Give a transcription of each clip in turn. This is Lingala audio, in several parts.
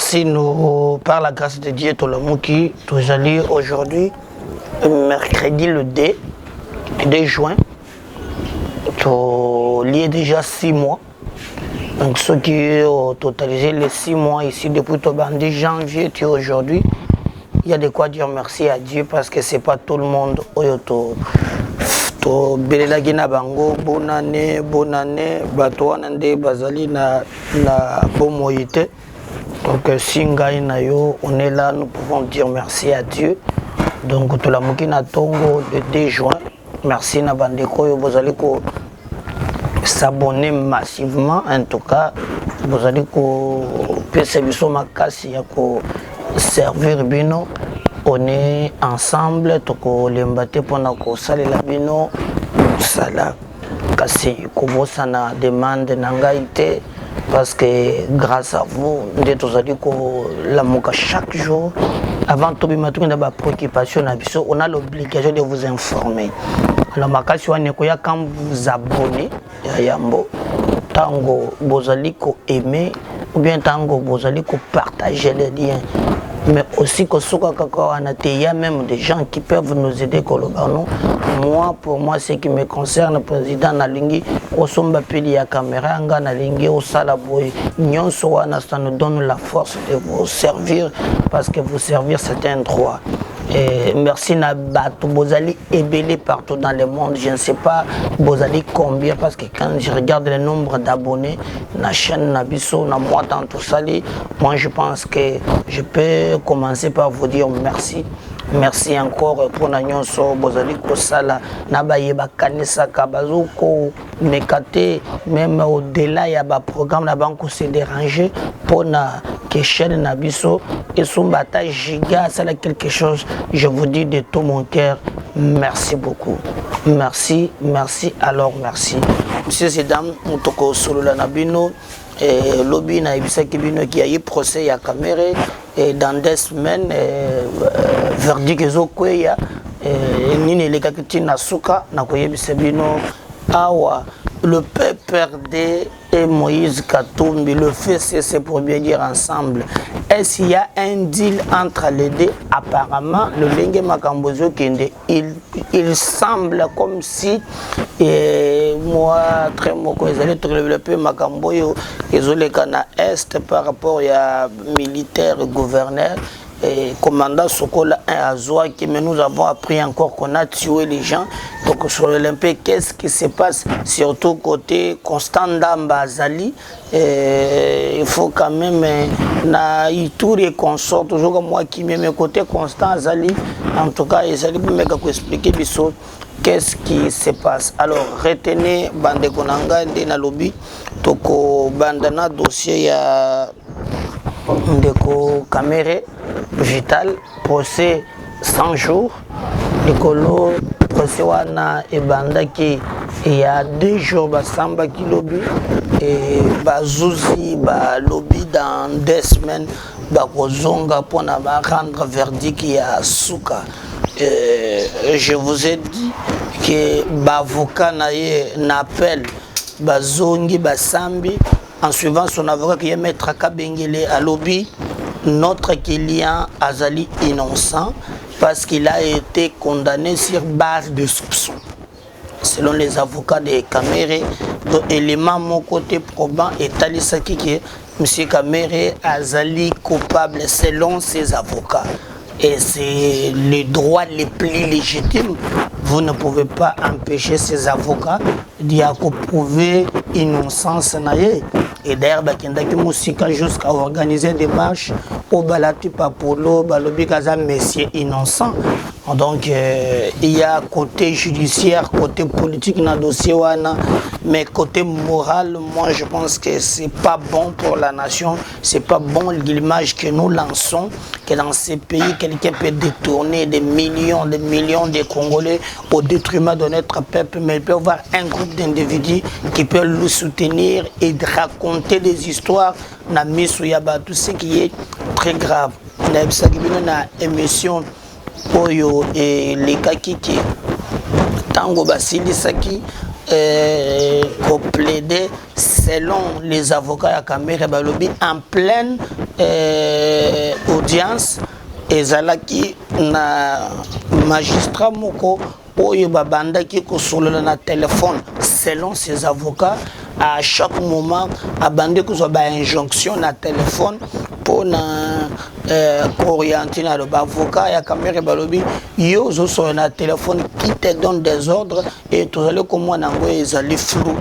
Merci, nous, par la grâce de Dieu, Tolamuki, tous allés aujourd'hui, mercredi le 2 juin, il y a déjà 6 mois. Donc ceux qui ont totalisé les 6 mois ici depuis le janvier aujourd'hui, il y a de quoi dire merci à Dieu parce que c'est pas tout le monde belelaki na bango bonne année bato wana nde bazali na bomoi te. Donc si ngai na yo on est là, nous pouvons dire merci à Dieu. Donc tolamuki na tongo le 2 juin, merci na bandeko yo bozali ko s'abonner massivement. En tout cas bozali ko pesa biso makasi ya ko servir bino. On est ensemble, toko lembate pona ko salela bino sala kasi kobosa na demande nangaite parce que grâce à vous nde tozali ko lamuka chaque jour avant to bimatu na ba préoccupation na biso, on a l'obligation de vous informer. Alors makasi wane ko ya quand vous abonnez ya yambo tango bozali ko aimer ou bien tango bozali ko partager les liens. Mais aussi il y a même des gens qui peuvent nous aider. Moi, pour moi, ce qui me concerne, le président Nalingi, Osomba Pili ya caméra, Nalingi, Osalaboy, Nyonsoana, ça nous donne la force de vous servir, parce que vous servir, c'est un droit. Et merci Nabato, Bozali ébélé partout dans le monde. Je ne sais pas Bozali combien, parce que quand je regarde le nombre d'abonnés, la chaîne Nabiso, na moi dans tout ça, moi je pense que je peux commencer par vous dire merci. Merci encore pour Nanyonso, Bozali Kosala, Nabayeba Kanisa Kabazuko, Nekate, même au-delà, il y a un programme là-bas qui s'est dérangé pour que chaîne Nabiso et son bataille giga, ça là quelque chose. Je vous dis de tout mon cœur, merci beaucoup. Merci, merci, alors merci. Monsieur Zedam, Moutoko Solola Nabino, et lobby na ibisa kibino qui a eu procès à caméra et dans 2 semaines verdict ezokweya nini le kakiti na suka na koyebisa bino awa le PPRD et Moïse Katumbi, le fait c'est pour bien dire ensemble. Est-ce qu'il y a un deal entre les deux? Apparemment, le Lengue Makambozo Kende, il semble comme si moi, très moko, ils allaient développer Makamboyo, ils ont les Cana Est par rapport à militaire gouverneur. Et commandant Sokola 1 à Zoa, mais nous avons appris encore qu'on a tué les gens. Donc sur l'Olympique, qu'est-ce qui se passe? Surtout côté Constant Dambazali, il faut quand même na Itour et consort, toujours comme moi qui m'aime côté Constant Azali. En tout cas, ils allaient me expliquer qu'est-ce qui se passe. Alors retenez Bande Konanga de lobby, toko bandana dossier ya ndeko Kamere Vital, procès 100 jours. Nicolo, procès wana et banda qui il y a 2 jours, Basamba qui lobby et Bazouzi, lobby dans 2 semaines, Bakozonga pour rendre verdict qui a Souka. Je vous ai dit que Bavoka n'appelle Bazongi Basambi en suivant son avocat qui est maître Kabengele à lobby. Notre client Azali innocent parce qu'il a été condamné sur base de soupçons. Selon les avocats de Kamere, l'élément mon côté probant est Alisaki que M. Kamere Azali coupable selon ses avocats. Et c'est le droit le plus légitime. Vous ne pouvez pas empêcher ces avocats d'y prouver innocence. Et d'ailleurs, jusqu'à organiser des marches au Balati Papolo, Balobikaza, messieurs innocents. Donc, il y a côté judiciaire, côté politique dans le dossier, mais côté moral, moi je pense que c'est pas bon pour la nation, c'est pas bon l'image que nous lançons, que dans ces pays, quelqu'un peut détourner des millions de Congolais au détriment de notre peuple, mais il peut y avoir un groupe d'individus qui peut le soutenir et raconter des histoires, tout ce qui est très grave. Dans émission Oyo et les Kakiki Tango Basili Saki pour plaider selon les avocats à Kamere Balobi en pleine audience ezalaki na magistrat moko oyo babandaki kosolola na téléphone selon ses avocats à chaque moment abandé kozwa ba injonction na téléphone pour na orienter na avocat ya caméra balobi yo zo sur na téléphone qui te donne des ordres et tout allez comme moi nango ezali flou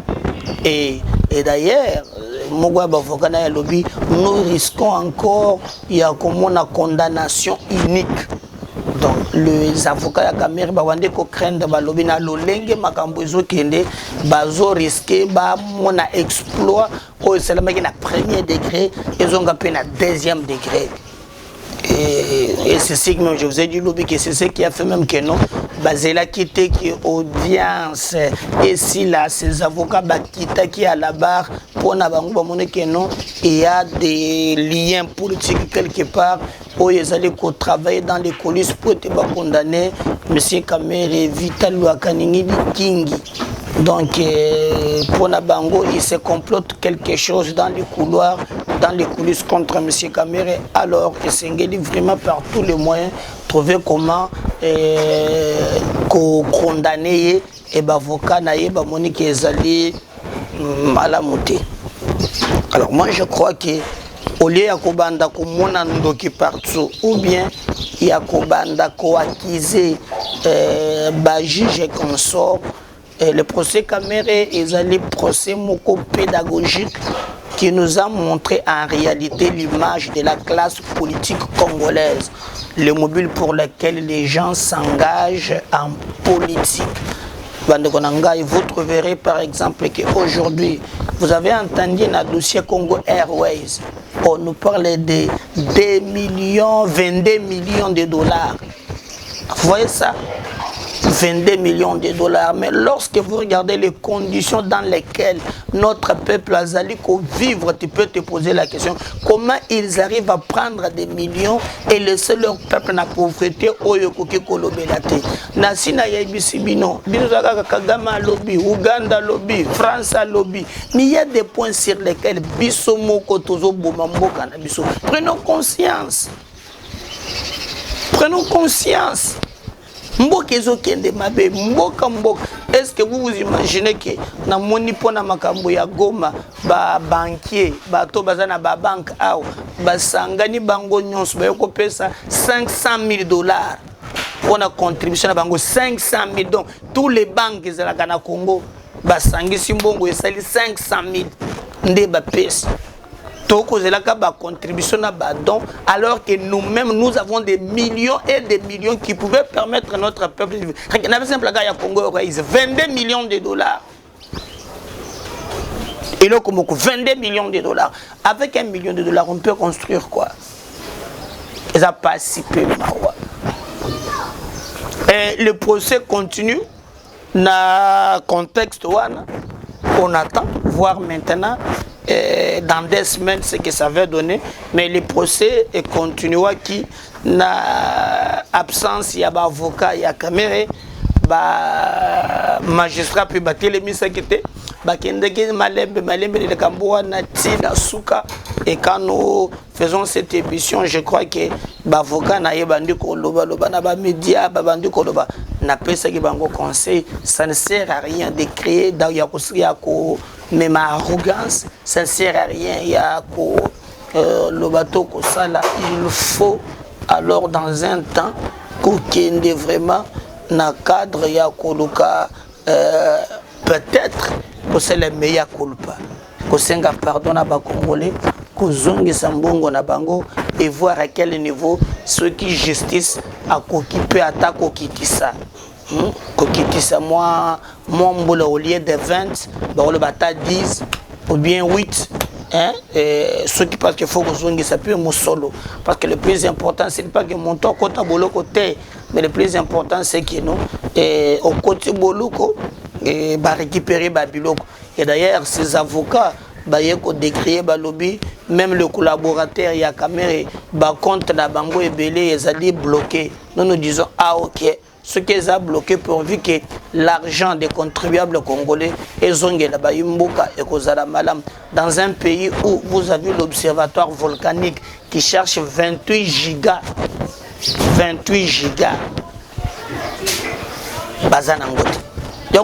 et d'ailleurs mon avocat na lobby nous risquons encore il y a comme une condamnation unique. Donc les avocats ya caméra bawande ko craindre balobi na lolenge makambo ezokende bazo risquer ba mona exploit ko selama ki na premier degré ezonga pe na deuxième degré. Et c'est ce que je vous ai dit lobby que c'est ce qui a fait même que non basé la quitter qui audience et si là ces avocats bakita qui à la barre pour na bango bamone que non il y a des liens politiques quelque part où ils allaient travailler dans les coulisses pour être condamnés monsieur Kamere Vital Wakaningi Kingi. Donc pour Nabango il se complote quelque chose dans les couloirs, dans les coulisses contre M. Kamere. Alors il s'engage vraiment par tous les moyens trouver comment condamner et avocat naïe Monique Ezali malamuté. Alors moi je crois que au lieu ya kobanda ko mona ndoki partout ou bien ya kobanda ko accuser ba juge et consort. Le procès Kamere est un procès moko pédagogique qui nous a montré en réalité l'image de la classe politique congolaise, le mobile pour lequel les gens s'engagent en politique. Vous trouverez par exemple qu'aujourd'hui, vous avez entendu dans le dossier Congo Airways, on nous parle de 2 millions, 22 millions de dollars. Vous voyez ça? 22 millions de dollars. Mais lorsque vous regardez les conditions dans lesquelles notre peuple a vivre, tu peux te poser la question comment ils arrivent à prendre des millions et laisser leur peuple dans la pauvreté. Kagame lobby, Ouganda lobby, France lobby. Mais il y a des points sur lesquels prenons conscience. Prenons conscience. Est-ce que vous vous imaginez que na moni pona makambo ya Goma ba banquier ba to bazana ba banque aw ba sangani bango nyonso ba yoko pesa 500 000 dollars pour la contribution à bango 500 000 donc tous les banques de la Ghana Congo ba sangi simbongo esali 500 000 nde ba pesa. Contribution à Badon, alors que nous-mêmes nous avons des millions et des millions qui pouvaient permettre à notre peuple de vivre. On avait simple gars à Congo, 22 millions de dollars. Et là, comme 22 millions de dollars. Avec 1 million de dollars, on peut construire quoi? Ils ont participé. Et le procès continue dans le contexte où on attend, voir maintenant. Dans 2 semaines ce que ça va donner, mais le procès est continué qui na absence il y a ba avocat il y a caméra ba magistrat puis ba télémisa qui était ba kendeki malembe de kamboa na tina suka. Et quand nous faisons cette émission, je crois que ba avocat na yebandi ko loba na ba média ba bandi ko loba na pesa ki bango conseil, ça ne sert à rien de créer dans yako mais ma arrogance, ça ne sert à rien. Il y a le bateau que ça là, il faut alors dans un temps qu'il y ait vraiment dans cadre, il y a peut-être que c'est le meilleur culpa. Que c'est un pardon à Congolais, que zongi sambongo na bango et voir à quel niveau ceux qui justice à qui peut attaquer qui ça. Kokitisa moi mon au lieu de 20 le bata 10 ou bien 8 hein, ceux qui pensent qu'il faut que ça peut mon solo parce que le plus important c'est pas que mon temps côté bolo côté mais le plus important c'est que nous au côté boloko et récupérer babiloko et d'ailleurs ces avocats bayeko décrier balobi même le collaborateur ya caméra ba compte na bango ebele ezali bloqué. Nous disons ah OK, ce qui est bloqué pourvu que l'argent des contribuables congolais est zongé là-bas et kozala malam dans un pays où vous avez l'observatoire volcanique qui cherche 28 gigas bazana ngote. Je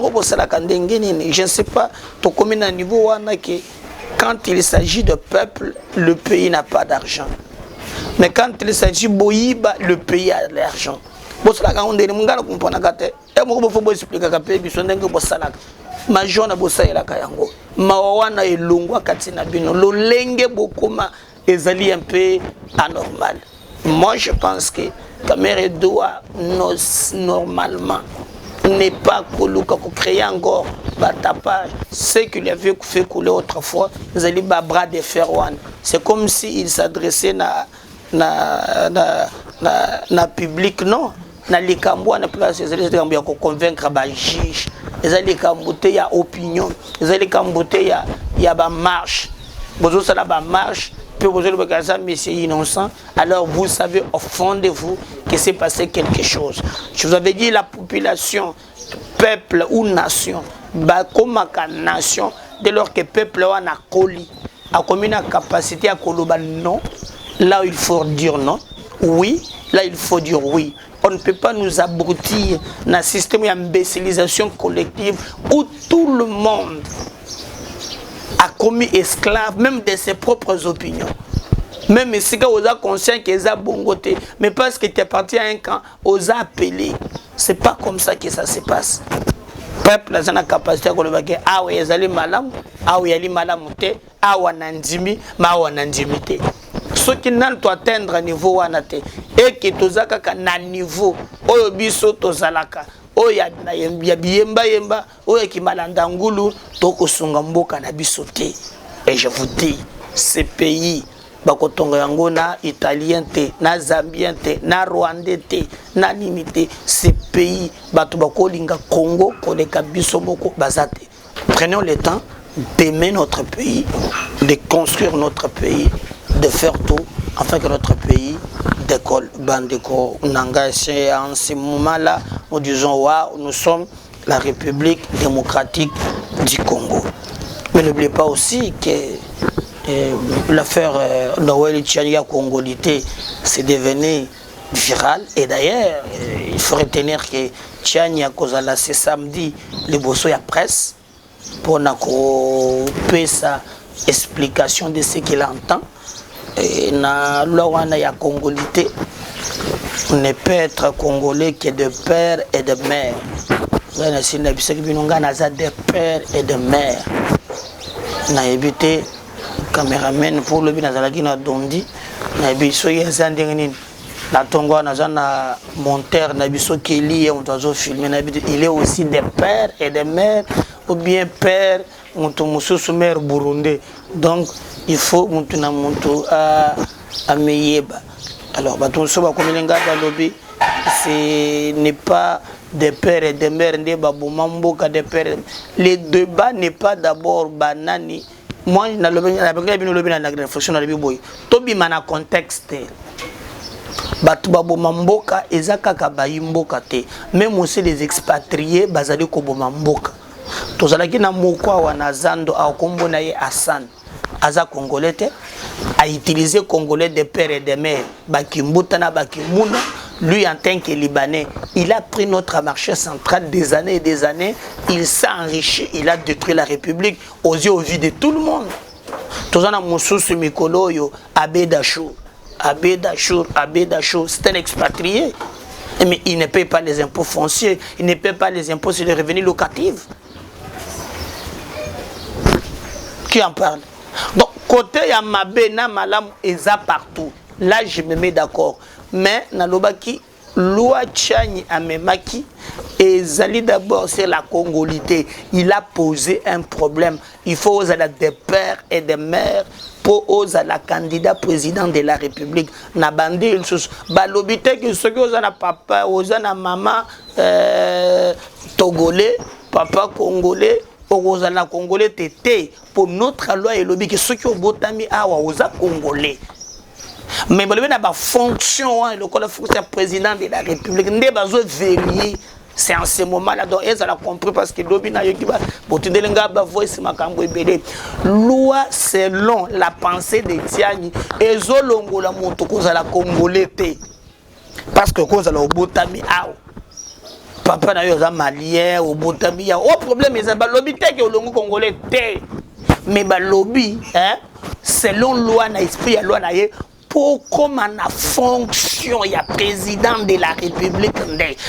ne sais pas, à niveau quand il s'agit de peuple, le pays n'a pas d'argent. Mais quand il s'agit de Boïba, le pays a de l'argent. Un peu anormal. Moi, je pense que Kamere doit normalement n'est pas créer encore batapage. Ce qu'il avait fait couler autrefois, ils allaient bras de fer. C'est comme s'il s'adressait na public, non. Na likambo na place, ils allaient convaincre ba juge. Ils allaient camboter ya opinion. Ils allaient camboter ya ba marche. Bozo ça la ba marche. Monsieur innocent, alors vous savez au fond de vous que s'est passé quelque chose. Je vous avais dit la population, peuple ou nation, comme nation, dès lors que peuple a coli, a comme une capacité à coloba non, là il faut dire non, oui, là il faut dire oui. On ne peut pas nous abrutir dans un système d'imbécilisation collective où tout le monde a commis esclave même de ses propres opinions. Même si on a conscient qu'ils ont bongoté, mais parce que tu appartiens à un camp, on a appelé. C'est pas comme ça que ça se passe. Le peuple a la capacité de dire ah oui, ils allaient malam, ah oui, ils allaient malam, ah oui, nandimi, ma oui, nandimité. Ceux qui n'ont pas atteindre un niveau anate et qui tozaka na niveau, oyo biso tozalaka. Oya ya biyemba yemba oya kimalanda ngulu toko sunga mboka na bisoté. Et je vous dis, ces pays bakotonga yango na italien te, na zambien te, na rwandais te, na limité, ces pays bato bakolinga Congo koleka biso moko bazate. Prenons le temps d'aimer notre pays, de construire notre pays, de faire tout afin que notre pays décolle. Bandeko Nanga, c'est en ce moment-là, nous disons waouh, nous sommes la République démocratique du Congo. Mais n'oubliez pas aussi que l'affaire Noël Tchania Congolité c'est devenu viral. Et d'ailleurs, il faut retenir que Tchania Kozala ce samedi, les bosso ya presse pour payer sa explication de ce qu'il entend. Et na lowana ya Congolité, on ne peut être congolais que de père et de mère. On a de père et de mère. On a évité caméraman pour le binazalaki na dondi. On a évité la tongo na monteur na biso Kelly on doit filmer. Il est aussi des pères et des mères ou bien père musu mère burundais. Donc il faut muntuna muntu a meyeba. Alors baton soba comme lenga lobby, ce n'est pas des pères et des mères des babumamboka des pères. Le débat n'est pas d'abord banani. Moi na lobby na réflexion na lobby boy. Tobi mana contexte. Batu babumamboka ezaka bayimboka te. Même aussi les expatriés bazali ko bomamboka. Tozalaki na mokwa wana zando a kombo na ye Hassan. Aza congolais a utilisé congolais de père et de mère bakimbutana bakimuna. Lui en tant que libanais, il a pris notre marché central des années et des années, il s'est enrichi, il a détruit la République aux yeux au vu de tout le monde. Tozana mususu mikolo yo Abedachou, c'est un expatrié. Mais il ne paye pas les impôts fonciers, il ne paye pas les impôts sur les revenus locatifs. Qui en parle? Donc, côté Yamabé, Namalam, Eza partout. Là, je me mets d'accord. Mais, Nalobaki, Loi Tchani Amemaki, et Zali d'abord, c'est la Congolité. Il a posé un problème. Il faut aux des pères et des mères pour aux la candidat président de la République. Nabandé une chose. Balobité que ceux qui ont un papa, aux maman togolais, papa congolais, okozala congolais tété pour notre loi et lobby que ceux qui ont botami awa oza congolais. Mais balobi na ba fonction le fonction président de la République ndé bazo vérifier. C'est en ce moment-là donc ils ont compris parce que lobby na yoki ba botindelenga ba voice makambo ebele. Loi selon la pensée de Tiani ezolongola moto kozala congolais té. Parce que kozala obotami awa. Papa na yo za malien obotami ya au problème ils ba lobby té que olongo congolais té. Mais ba lobby hein selon loi na esprit ya loi na ye pour comment la fonction il y a président de la République.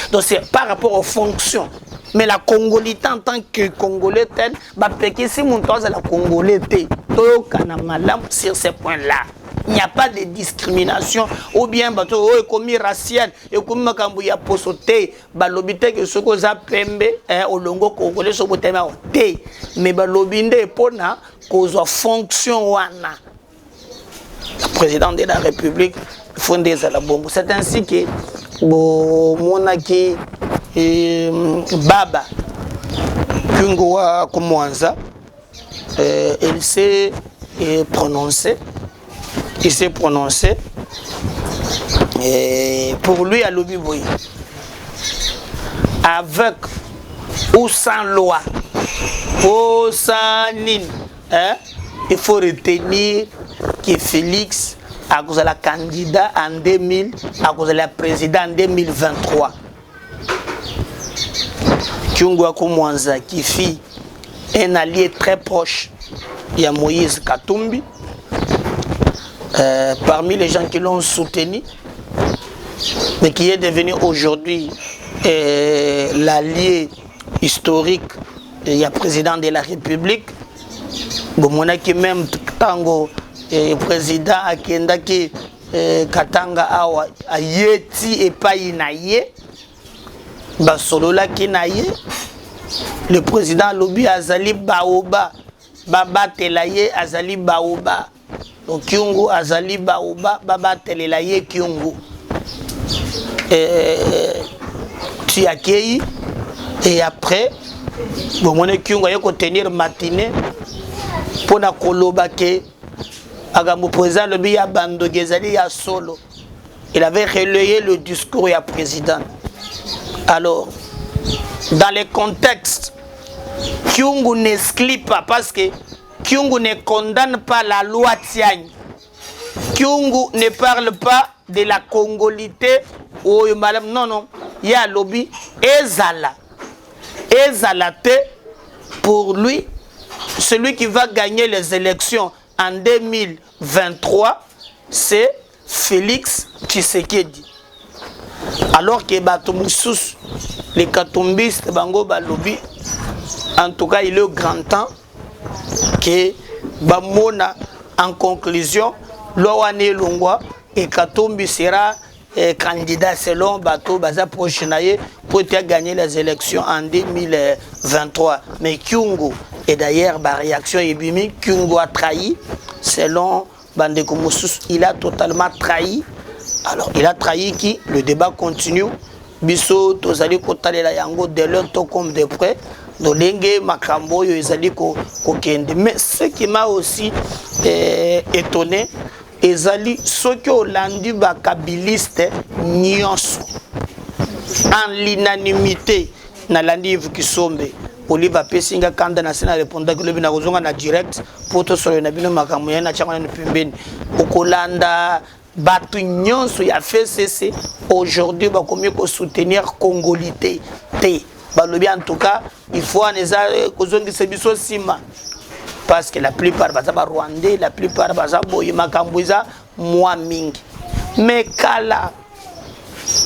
Donc c'est par rapport aux fonctions. Mais la Congolité en tant que Congolais tel, bah si mon temps la Congolité, sur ces points-là. Il n'y a pas de discrimination ou bien bato commis racial et comme makambouya posoté ba lobité que ce que za pembe au longo congolais so botema té mais ba lobinde pona cause fonction wana président de la République fondé à la bombe. C'est ainsi que monaki Baba Kungoa Kumwanza il s'est prononcé. Il s'est prononcé et pour lui à l'Obiboy avec ou sans loi ou sans nil hein, il faut retenir que Félix a cause de la candidat en 2000 à cause de la président en 2023 Kyungwa Kumwanza qui fit un allié très proche il y a Moïse Katumbi. Parmi les gens qui l'ont soutenu, mais qui est devenu aujourd'hui l'allié historique et président de la République, bon, qui même tango président Akenda qui Katanga awa ayeti et pas inaye, basolola qui naye, le président Lobi Azali Baoba, Baba Telaye Azali Baoba. Donc Kyungu Azali Baoba Baba Telelaye Kyungu Tiakei et après bon mon Kyungu a tenir matinée pour na koloba ke agambo président le biya bando gezali ya solo il avait relayé le discours du président. Alors dans les contextes Kyungu n'exclut pas parce que Kyungu ne condamne pas la loi Tiagne. Kyungu ne parle pas de la congolité ou madame non non, il y a lobby ezala. Ezalate pour lui celui qui va gagner les élections en 2023 c'est Félix Tshisekedi. Alors que Batomoussous les katumbistes bango ba lobby en tout cas il est au grand temps que Bamona en conclusion Loane Longwa et Katumbi sera candidat selon Bato Baza Prochenaye pour gagner les élections en 2023. Mais Kyungu, et d'ailleurs la réaction est bimi, Kyungu a trahi selon Bandeko Moussous, il a totalement trahi. Alors il a trahi qui? Le débat continue. Biso tozali kotalela yango de l'autre comme de près. Dolenge Makambo ezali kokende. Mais ce qui m'a aussi étonné, ezali ceux qui ont landu bakabiliste nyonso en l'unanimité na landiv Kisombe. Oliva Pesinga kanda na sena répondant que le bina kozonga na direct pour to solo na bino makambo ya na changa na pembeni. Okolanda batu nyonso ya FCC aujourd'hui ba komi ko soutenir congolité té. Balobi en tout cas il faut en kozongi sebiso sima parce que la plupart baza ba rwandais la plupart baza boyi makambuza moi mingi mais kala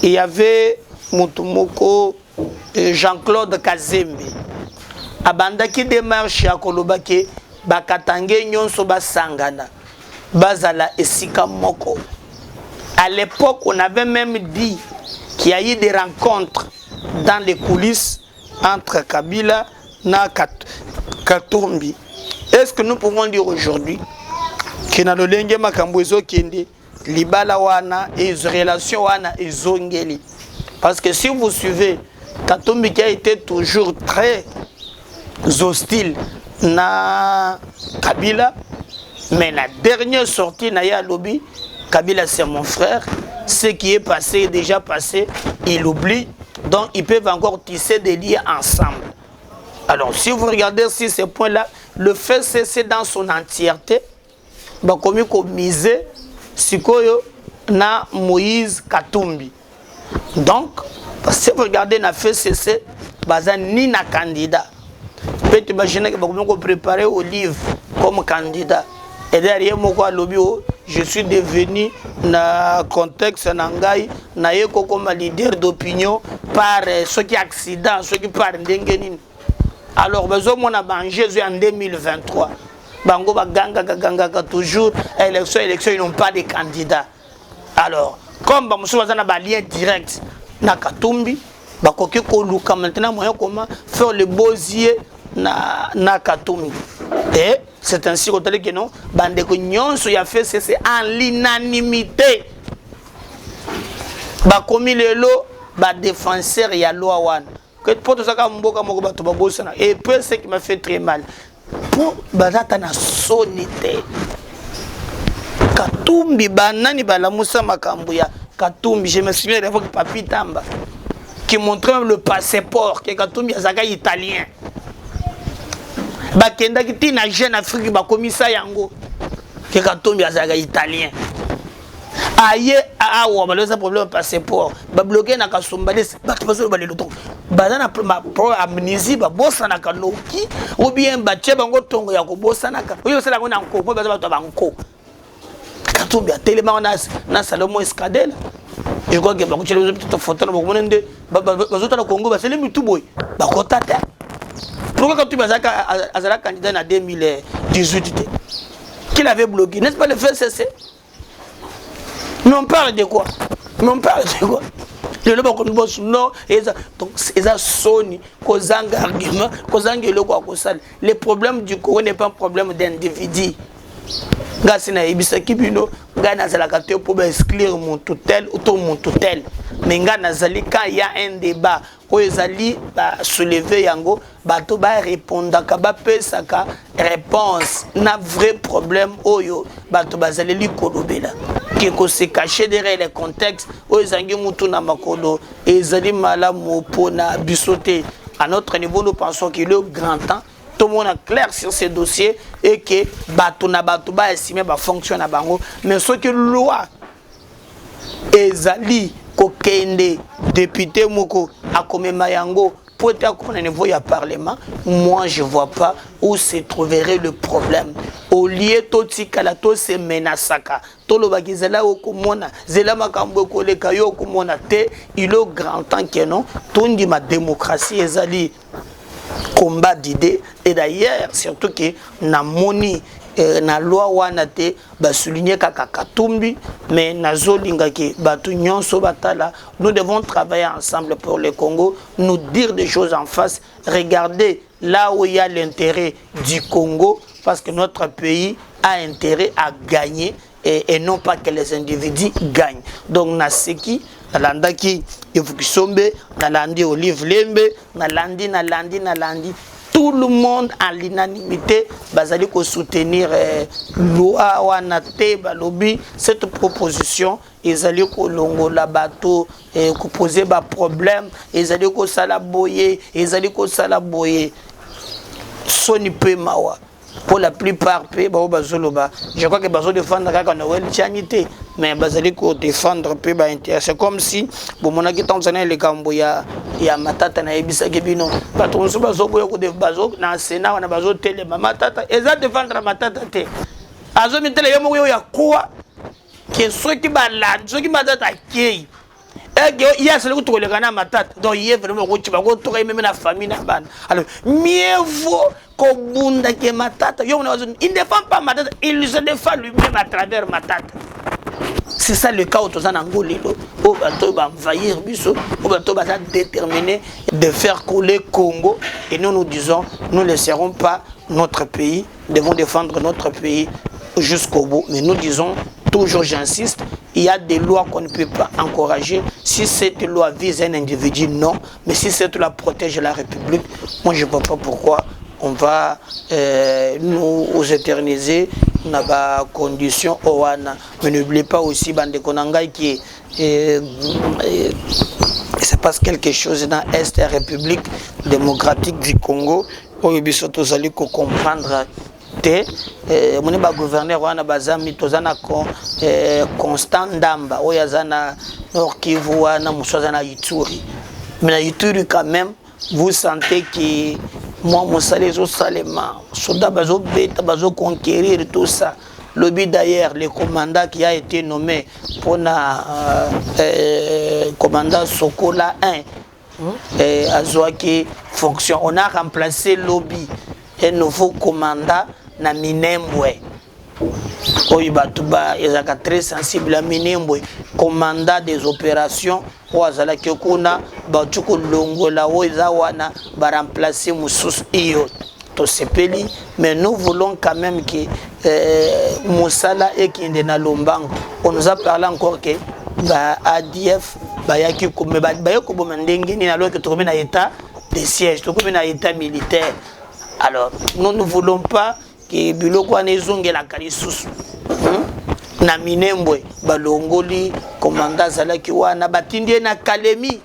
il y avait Mutumoko Jean-Claude Kazembe abanda ki démarche ya kolobaki bakatange nyonso basangana bazala esika moko. À l'époque on avait même dit qu'il y a eu des rencontres dans les coulisses entre Kabila et Katumbi. Est-ce que nous pouvons dire aujourd'hui que na lolenge makambo ezokende libala wana et relation wana ezongeli? Parce que si vous suivez Katumbi qui a été toujours très hostiles na Kabila, mais la dernière sortie Naya Lobby, Kabila c'est mon frère, ce qui est passé est déjà passé, il oublie, donc ils peuvent encore tisser des liens ensemble. Alors si vous regardez sur ces points-là, le fait c'est dans son entièreté, comme misé, sikoyo na Moïse Katumbi. Donc, si vous regardez na fait cesser, ni na candidat. Peut-être imaginer que vous préparez au livre comme candidat. Et derrière moi, je suis devenu na contexte nangai, na yeko comme leader d'opinion par ceux qui accident, ceux qui parlent d'engenin. Alors, on a mangé en 2023. Bango ganga toujours élection, ils n'ont pas de candidats. Alors, comme nous avons un lien direct na Katumbi, maintenant moyen comment faire le beau-yeux na Katumbi. Et c'est ainsi que non, bande ko nyonso ya fait c'est en l'unanimité. Ba komi lelo ba défenseur ya loi wan. Que pour tout ça ka mboka moko ba to ba bosana. Et puis ce qui m'a fait très mal. Pour bazata na sonité. Katumbi banani balamusa makambo ya Katumbi, je me souviens de votre papi Tamba qui montrait même le passeport que Katumbi azaka italien. Bakenda ki tina jeune Afrique ba komisa yango que Katumbi azaka italien. Aye awa baloza problème passeport ba bloquer na Kasumbalé ba bazo ba le loto. Bazana pro amnésie ba bossa na kanoki ou bien ba tche bango tongo ya ko bossa na ka. Oyo sala ko na nko ba bato banko. Katumbi a tellement na Salomon Escadelle. Je crois que ba kuchele une petite photo na bokomona nde bazota na Congo ba sele mituboy ba kotata. Pourquoi Katumbi azala candidat en 2018 qu'il avait bloqué, n'est-ce pas le fait cesser? Mais on parle de quoi? Mais on parle de quoi? Le boss non et donc ça sonne kozanga argument kozanga le quoi kosal. Le problème du Congo n'est pas un problème d'individu. Gasi na ibisa kibino ngana zala kate pour exclure mon totel ou ton mon totel. Mais ngana zali quand il y a un débat ko ezali ba soulever yango bato ba répondre ka ba pesa ka réponse na vrai problème oyo bato bazali likolobela qui ko se cacher derrière les contextes o ezangi mutu na makolo ezali malamu pona bisoté. À notre niveau nous pensons qu'il est grand temps tout le monde est clair sur ces dossiers et que bato na bato ba estimer ba fonctionne à bango mais ce que loi ezali kokende député moko akomema yango pour être à niveau ya parlement, moi je vois pas où se trouverait le problème. Au lieu toti kalato se menasaka to lo bagizela okomona zela makambo koleka yo okomona te il est grand temps que non tondi ma démocratie ezali combat d'idées et d'ailleurs surtout que na moni na loi wana te ba souligner kaka Katumbi mais nazolinga ke batu nyonso batala nous devons travailler ensemble pour le Congo, nous dire des choses en face, regarder là où il y a l'intérêt du Congo parce que notre pays a intérêt à gagner et non pas que les individus gagnent. Donc naseki nalandaki Efukisombe nalandi Olive Lembe nalandi tout le monde à l'unanimité bazali ko soutenir loi wana te balobi cette proposition ezali ko longola bato ko poser ba problème ezali ko sala boye soni pe mawa pour la plupart pe ba bazoloba je crois que bazo défendre kaka Noël Tianité mais bazali ko défendre pe ba intérêt c'est comme si bon monaki tanzania le kambo ya matata na ebisa kebino bato nso bazo ko de bazo na Sénat wana bazo tele matata eza défendre matata te azo mitele yo moko ya quoi que ceux qui balade ceux qui matata kei il y a celui qui le gana matata donc il est vraiment ko tiba ko to même na famille na bana alors mieux vaut kobunda ke matata yo il ne défend pas matata il se défend lui-même à travers matata. C'est ça le cas où tous en Angolilo au bateau va envahir biso au bateau va déterminer de faire couler Congo et nous disons nous ne laisserons pas notre pays, devons défendre notre pays jusqu'au bout mais nous disons toujours j'insiste il y a des lois qu'on ne peut pas encourager si cette loi vise un individu non mais si cette loi protège la République moi je ne vois pas pourquoi on va nous éterniser dans la condition Owana. Mais n'oubliez pas aussi Bande Konangai qui il se passe quelque chose dans l'Est de la République démocratique du Congo. Où ils sont allés comprendre mon gouverneur wana bazami tozana Constant Ndamba oyazana Nord Kivu wana musozana Ituri. Mais na Ituri quand même vous sentez que moi Moussale zo salema soda bazo beta bazo conquérir tout ça. Le but d'ailleurs le commandant qui a été nommé pour commandant Sokola 1 Azouaki fonction on a remplacé lobby un nouveau commandant na Minembwe. Oyibatuba ezaka très sensible à Minembwe, commandant des opérations Ouazala Kyokuna Batuko Longola Oizawana va remplacer Moussous Iyo Tosepeli, mais nous voulons quand même que Moussala et Kindena Lombango. On nous a parlé encore que ADF Bayaki Koumé Bayako Bomandengini alors que tu remets un état de siège, tu remets un état militaire. Alors, nous ne voulons pas que Biloko Anezonge la Kalissus na Minembwe, Balongoli, commandant Zalaki wana batindie na Kalemi.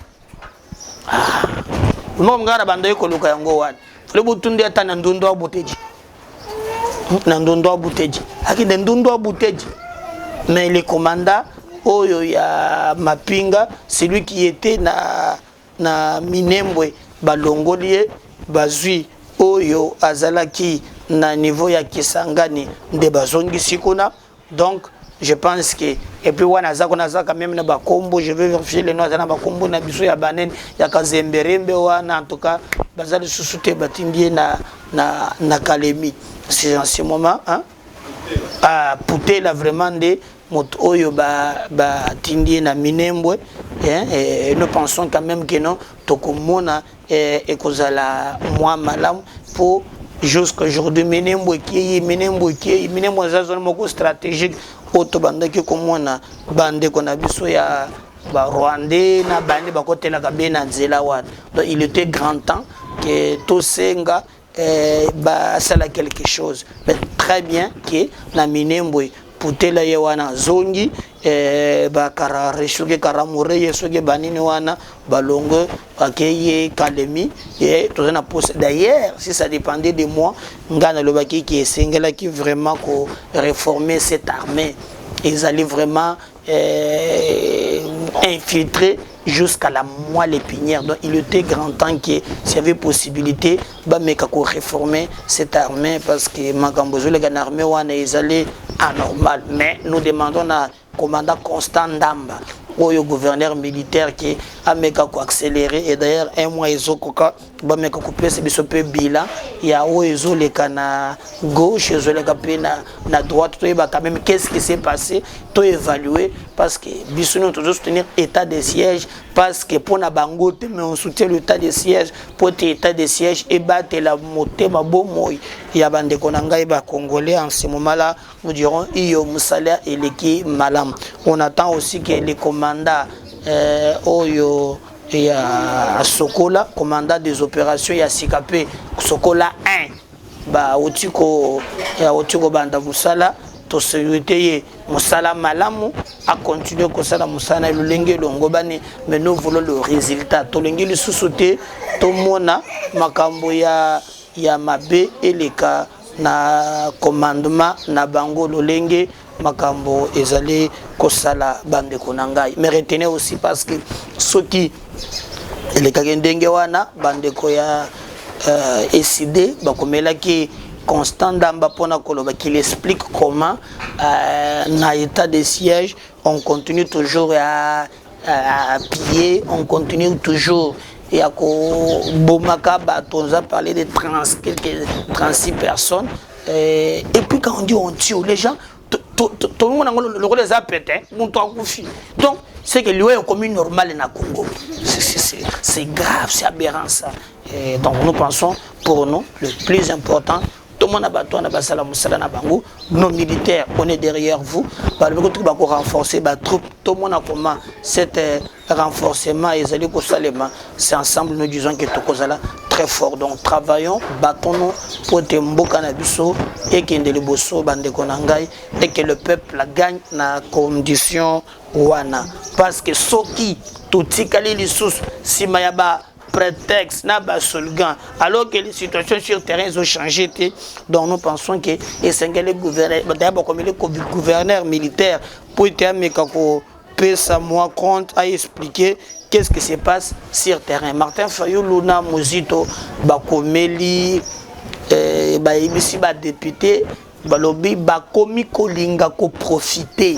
Moi ngara bandoye koluka yango wana. Le butunde ata na ndondo wa Buteji. Na ndondo wa Buteji. Haki na ndondo wa Buteji. Mais le commandant Oyo ya Mapinga, celui qui était na Minembwe, Balongoli bazui Oyo azalaki na niveau ya Kisangani de bazongi sikuna. Donc je pense que et puis wana zaka quand même na bakombo, je vais vérifier les noms na bakombo na biso ya banen ya Kazemberembe wana en tout cas bazali susute batindie na Kalemi. C'est en ce moment hein Putela vraiment de moto oyo ba tindie na Minembwe et nous pensons quand même que non tokomona et kozala moi malam pour jusqu'aujourd'hui Minembwe qui Minembwe za zone moko stratégique auto bande ki komona bande kona biso ya ba Rwandais na bande bakotela ka bena nzela wana. Donc il était grand temps que Tosenga sala quelque chose. Mais très bien que na Minembwe Putela yewana zongi bakara reshuke karamure yesoge banini wana balongo akeye Kalemi et tout ça pousse. D'ailleurs si ça dépendait de moi ngana le baki qui esengela qui vraiment ko réformer cette armée, ils allaient vraiment infiltrer jusqu'à la moelle épinière. Donc il était grand temps qu'il y avait possibilité de réformer cette armée parce que Makambozo les armée wana ils allaient anormal. Mais nous demandons à commandant Constant Ndamba au gouverneur militaire qui a accéléré et d'ailleurs un mois ils ont coupé ce bilan. Il y a les cana gauche, les na droite, quand même qu'est-ce qui s'est passé, tout évaluer parce que nous toujours soutenir état de siège parce que pour na bangote mais on soutient l'état de siège pour l'état de siège et battre la moté ma beau moi il y a bande konanga ba congolais en ce moment là nous dirons iyo musala et l'équipe malam. On attend aussi que les commandants oyo et à Sokola, commandant des opérations, il y a Sikapé, Sokola 1, bah, Otiko Banda Moussala, to sécurité, Moussala Malamu, a continué comme ça, Moussala Lulenge, Longobani, mais nous voulons le résultat. Tolenge le sous-sauté, Tomona, Makambo ya Mabe, et les cas, na commandement, na Bango Lolenge, Makambo, Ezale, Kosala, Bande Konangai. Mais retenez aussi parce que ceux qui les Kagendenge wana bande koya décidé bakomela qui Constant Ndamba pona koloba qui explique comment na état de siège on continue toujours à piller, on continue toujours et à bomaka on a parlé de 36 personnes et puis quand on dit on tue les gens tout le monde le rôle les a pété donc c'est que l'UE est commune normale dans le Congo. C'est grave, c'est aberrant ça. Et donc nous pensons, pour nous, le plus important, tout le monde a battu na basala musala na bango nos militaires on est derrière vous ba le truc ba ko renforcer ba troupe tout le monde a comment cet renforcement et allez ko salema c'est ensemble nous disons que tokozala très fort donc travaillons battons-nous pour te mboka na biso et que ndele boso bande konangai et que le peuple la gagne na condition wana parce que soki totikali lisusu sima ya ba prétexte na ba slogan alors que les situations sur terrain ont changé donc nous pensons que et sengele gouverneur militaire pour être mekako pesa moi compte à expliquer qu'est-ce qui se passe sur terrain. Martin Fayulu na mozito bakomeli ba ibisi ba député balobi bakomi kolinga ko profiter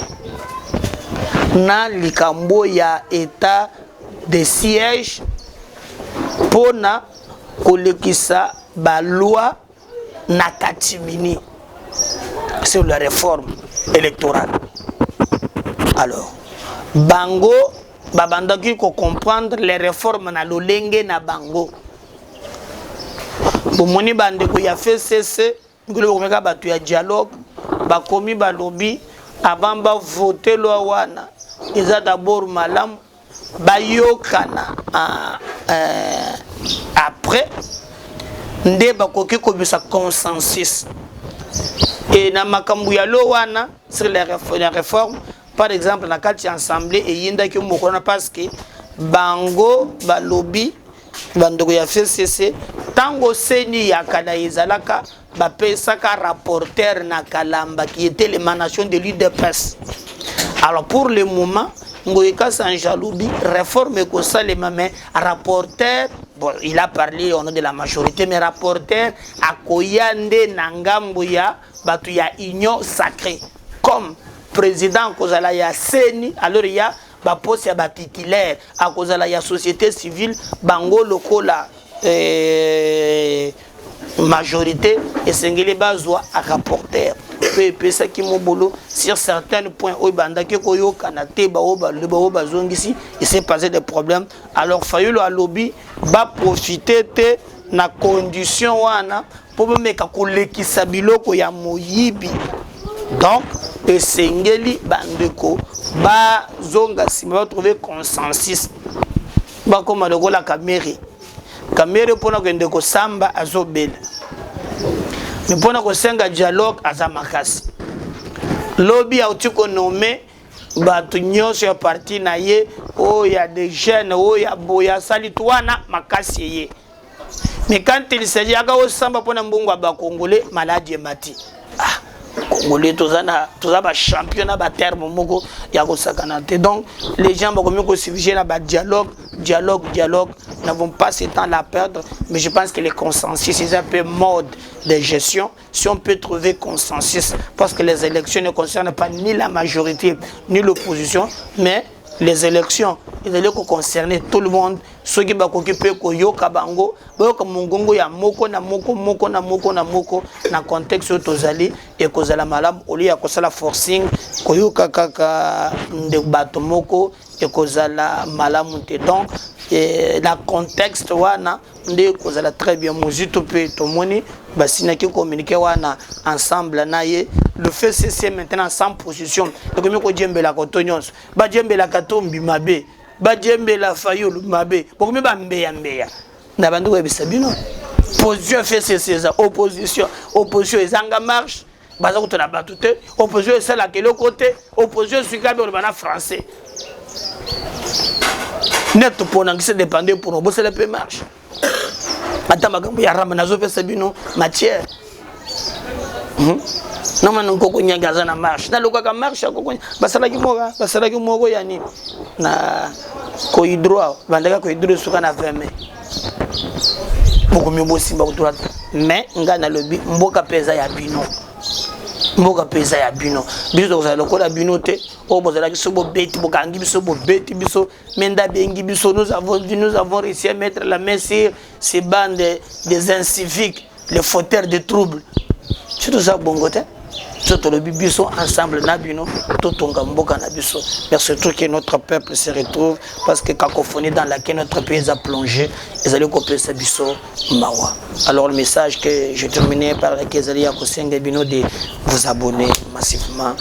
na likambo ya état de siège pona kolekisa ba loi na katimini sur la réforme électorale. Alors bango babandaki ko comprendre les réformes na lolenge na bango bomoni bande ko ya fait cesse ngolo komeka batu ya dialogue bakomi balobi avant ba voter loi wana eza d'abord malam bayokana après nde bakoki kobisa consensus et na makambu ya loi wana sur les réformes. Par exemple, dans la assemblée et yinda ki mokona parce que bango balobi bandoko ya FCC tango seni ya kana izalaka ba pesa ka rapporteur na kalamba qui était l'émanation de l'UDPS. Alors pour le moment ngoyeka sans jalousie réforme ko salema mais rapporteur bon il a parlé au nom de la majorité mais rapporteur akoyande na ngambo ya batu ya union sacrée comme président kozala ya seni alors il y a ba poste ya ba titulaire a kozala ya société civile bango lokola majorité et sengeli bazwa a rapporteur pe ça qui mo bolo sur certains points o bandaki ko yo kanate ba o ba le ba o bazongisi il s'est passé des problèmes alors Fayulu a lobby ba profiter te na condition wana pour me ka kolekisa biloko ya moyibi. Donc, et sengeli bandeko ba zonga si va trouver consensus ba comme le la caméra pour que ndeko samba azobela mais pour que senga dialogue azamakasi lobby a utiko nommé ba tunyo sur parti na ye oh il y a des jeunes oh ya boya salitwana makasi ye mais quand il s'agit aga o samba pona mbongo ba congolais maladie mati Congolais, tous les championnats de terme, donc les gens vont suivre le dialogue, n'avons pas ce temps à perdre, mais je pense que les consensus, c'est un peu mode de gestion, si on peut trouver consensus, parce que les élections ne concernent pas ni la majorité, ni l'opposition, mais les élections, ils allaient concerner tout le monde. Ceux qui vont occuper Koyoka Bango, Mongongo ya moko na contexte tozali et kozala malam au lieu kozala forcing Koyoka kaka de bato moko et kozala malamute donc la contexte wana nde kozala très bien mozito pe tomoni basina ki communiquer wana ensemble naye le fait c'est maintenant sans position donc mi ko djembela ko tonyons ba djembela katombi mabe ba djembela Fayulu mabe pour mi ba mbeya na bandu webisa bino position fait c'est opposition ezanga marche baza ko tona batute opposition c'est la quel côté opposition sur kabe on bana français net pour n'en se dépendre pour nous bosser la peu marche attends magambo ya rama nazo pesa bino matière non man ko nyaga na marche na lokaka marche ko basala ki moga yani na ko hydro bandaka ko hydro suka na 20 mai beaucoup mieux bosimba ko droite mais ngana lobi mboka pesa ya bino biso za lokola bino te o bozala ki sobo beti bokangi biso bo beti biso menda bengi biso nous avons réussi à mettre la main sur ces bandes des inciviques les fauteurs de troubles c'est tout ça bongo te Tout le bibiso ensemble nabino, tout ton gamboka nabiso. Mais surtout que notre peuple se retrouve parce que cacophonie dans laquelle notre pays a plongé, ils allaient copier ce biso mawa. Alors le message que je terminais par laquelle ils allaient de vous abonner massivement,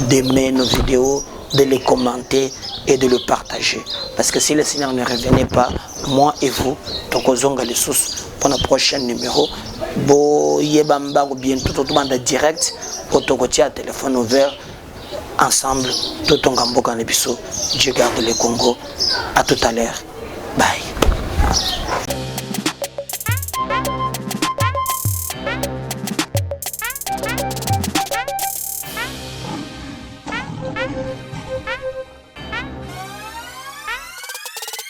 d'aimer nos vidéos, de les commenter et de le partager. Parce que si le Seigneur ne revenait pas, moi et vous, tokozonga les sous pour notre prochain numéro. Bo yebamba ou bien tout le monde direct, pour tokotia téléphone ouvert, ensemble, tout ton gambo quand les bisous. Dieu garde le Congo. À tout à l'heure. Bye.